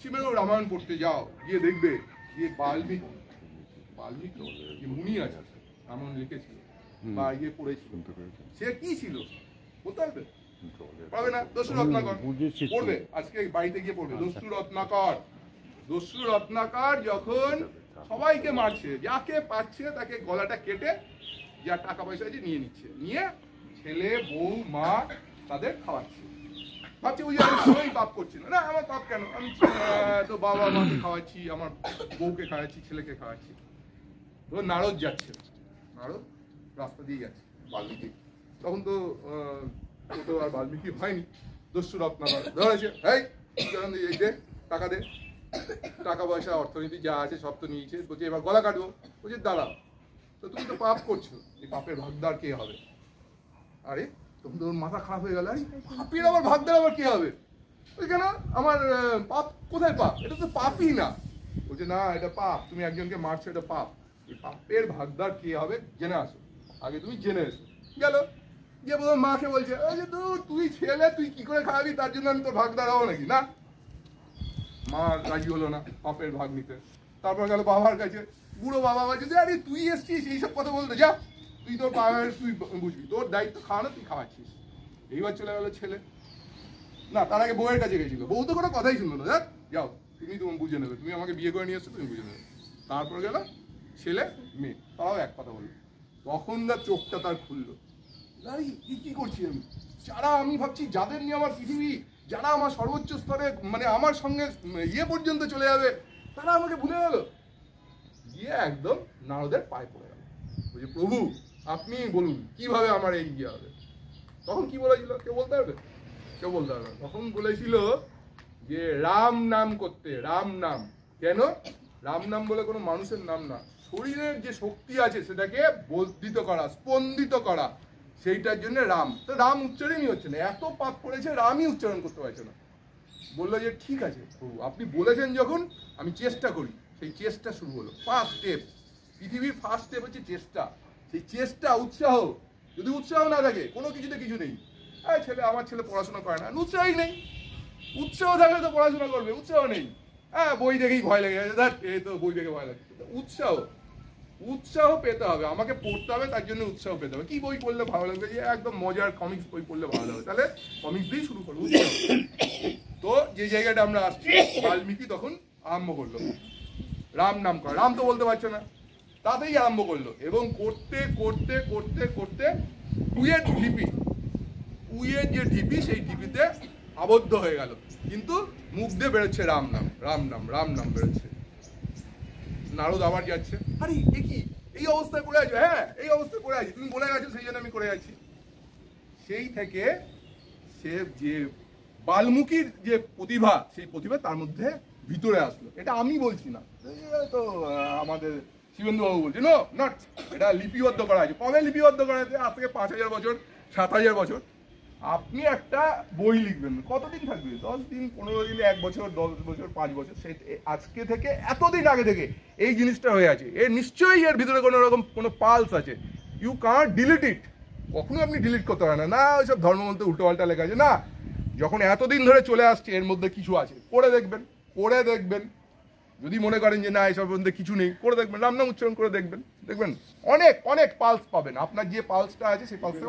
পশ্চিমেও রামায়ণ পড়তে যাও, গিয়ে দেখবে যে বাল্মীকি যে মুনি আছে রামায়ণ লিখেছিল বা ইয়ে পড়েছিল, সে কি ছিল বলতে পারবে? পাবে না। দস্যু রত্নাকর পড়বে, আজকে বাড়িতে গিয়ে পড়বে। দস্যু রত্নাকর যখন সবাইকে মারছে, যাকে পাচ্ছে তাকে গলাটা কেটে যা টাকা পয়সা আছে নিয়ে নিচ্ছে, নিয়ে ছেলে বউ মা তাদের খাওয়াচ্ছে। ভাবছি ওই আমি কোনোই পাপ করছি না, না আমার পাপ কেন, আমি তো বাবা মাকে খাওয়াচ্ছি, আমার বউকে খাওয়াচ্ছি, ছেলেকে খাওয়াচ্ছি। তো নারদ যাচ্ছে, নারদ রাস্তা দিয়ে যাচ্ছে বাল্মীকি, তখন তো আর বাল্মীকি হয়নি। দস্যু রত্নাকর ধরেছে, এই দে টাকা দে, টাকা পয়সা অর্থনীতি যা আছে সব তো নিয়েছে। বলছে এবার গলা কাটবো। বলছে দাঁড়াও, তো তুমি তো পাপ করছো, এই পাপের ভাগদার কে হবে? আরে তখন তো ওর মাথা খারাপ হয়ে গেল, আরে পাপের আবার ভাগদার আবার কে হবে? কেন আমার পাপ কোথায়? পাপ এটা তো পাপই না। বলছে না এটা পাপ, তুমি একজনকে মারছো, এটা পাপ। এই পাপের ভাগদার কে হবে জেনে আসো, আগে তুমি জেনে এসো। গেল গিয়ে বলবো মাকে, বলছে তুই ছেলে, তুই কি করে খাওয়াবি, তার জন্য আমি তোর ভাগদার হবো নাকি? না, মা রাজি হলো না পাপের ভাগ নিতে। তারপর গেল বাবার কাছে, বুড়ো বাবা বলছে যে আরে তুই এসছিস এইসব কথা বলতে, যা তুই তোর বাবার তুই বুঝবি, তোর দায়িত্ব খাওয়ানো, তুই খাওয়াচ্ছিস। এইবার চলে গেল ছেলে। না, তার আগে বউয়ের কাছে গেছিল, বউ তো কোনো কথাই শুনলো না, দেখ যাও তুমি বুঝে নেবে, তুমি আমাকে বিয়ে করে নিয়ে এসছো, তুমি বুঝে নেবে। তারপর গেল ছেলে মেয়ে, তারাও এক কথা বললো। তখন না চোখটা তার খুললো, আরে কি করছি আমি, যারা আমি ভাবছি যাদের নিয়ে আমার পৃথিবী, যারা আমার সর্বোচ্চ স্তরে মানে আমার সঙ্গে ইয়ে পর্যন্ত চলে যাবে, তারা আমাকে ভুলে গেল। গিয়ে একদম নারদের পায়ে পড়ে গেল, বলছে প্রভু আপনি বলুন কিভাবে আমার এই ইয়ে হবে। তখন কি বলেছিল কেউ বলতে পারবে? কেউ বলতে পারবে। তখন বলেছিল যে রাম নাম করতে, রাম নাম। কেন? রাম নাম বলে কোনো মানুষের নাম না, শরীরের যে শক্তি আছে সেটাকে বর্ধিত করা, স্পন্দিত করা, সেইটার জন্য রাম। তো রাম উচ্চারণই হচ্ছে না, এত পাপ করেছে রামই উচ্চারণ করতে পারছে না। বললো যে ঠিক আছে প্রভু আপনি বলেছেন যখন, আমি চেষ্টা করি। সেই চেষ্টা শুরু হলো, ফার্স্ট স্টেপ, পৃথিবীর ফার্স্ট স্টেপ হচ্ছে চেষ্টা। সেই চেষ্টা, উৎসাহ, যদি উৎসাহ না থাকে কোনো কিছুতে কিছু নেই। আমার ছেলে পড়াশোনা করে না, উৎসাহই নেই। উৎসাহ থাকলে তো পড়াশোনা করবে, উৎসাহ নেই। বই দেখেই ভয় লেগে গেছে, দেখ এই তো বই দেখে ভয় লাগছে। উৎসাহ পেতে হবে, আমাকে পড়তে হবে, তার জন্য উৎসাহ পেতে হবে। কি বই পড়লে ভালো লাগবে? যে একদম মজার কমিক্স বই পড়লে ভালো লাগবে, তাহলে কমিক্স দিয়েই শুরু করবো। তো যে জায়গাটা আমরা আসছি, বাল্মীকি তখন আরম্ভ করলো রাম নাম করা। রাম তো বলতে পারছে না, তাতেই আরম্ভ করলো, এবং করতে করতে করতে করতে উইয়ের যে ঢিপি, সেই ঢিপিতে আবদ্ধ হয়ে গেল, কিন্তু মুখ দিয়ে বেরোচ্ছে রাম নাম, রাম নাম, রাম নাম বেরোচ্ছে। নারদ আবার যাচ্ছে, আরে এ কি এই অবস্থায় পড়ে আছো? হ্যাঁ এই অবস্থায় পড়ে আছি, তুমি বলে গেছো সেই জন্য আমি করে যাচ্ছি। সেই থেকে সে যে বাল্মীকির যে প্রতিভা, সেই প্রতিভা তার মধ্যে ভিতরে আসলো। এটা আমি বলছি না, তো আমাদের শিবেন্দু বাবু বলছে নো নট, এটা লিপিবদ্ধ করা আছে। কবে লিপিবদ্ধ করা আছে? আজ থেকে 5000 বছর, 7000 বছর। আপনি একটা বই লিখবেন, কতদিন থাকবে? 10 দিন, 15 দিন, 1 বছর, 10 বছর, 5 বছর। সে আজকে থেকে এতদিন আগে থেকে এই জিনিসটা হয়ে আছে, এর নিশ্চয়ই এর ভিতরে কোনো রকম কোনো পালস আছে। ইউ কান্ট ডিলিট ইট, কখনো আপনি ডিলিট করতে পারেন না। না ওইসব ধর্মগ্রন্থে উল্টোপাল্টা লেখা আছে, না, যখন এতদিন ধরে চলে আসছে এর মধ্যে কিছু আছে, করে দেখবেন, করে দেখবেন। যদি মনে করেন যে না এসব মধ্যে কিছু নেই, করে দেখবেন, রাম নাম উচ্চারণ করে দেখবেন, দেখবেন অনেক অনেক পালস পাবেন। আপনার যে পালসটা আছে সেই পালসে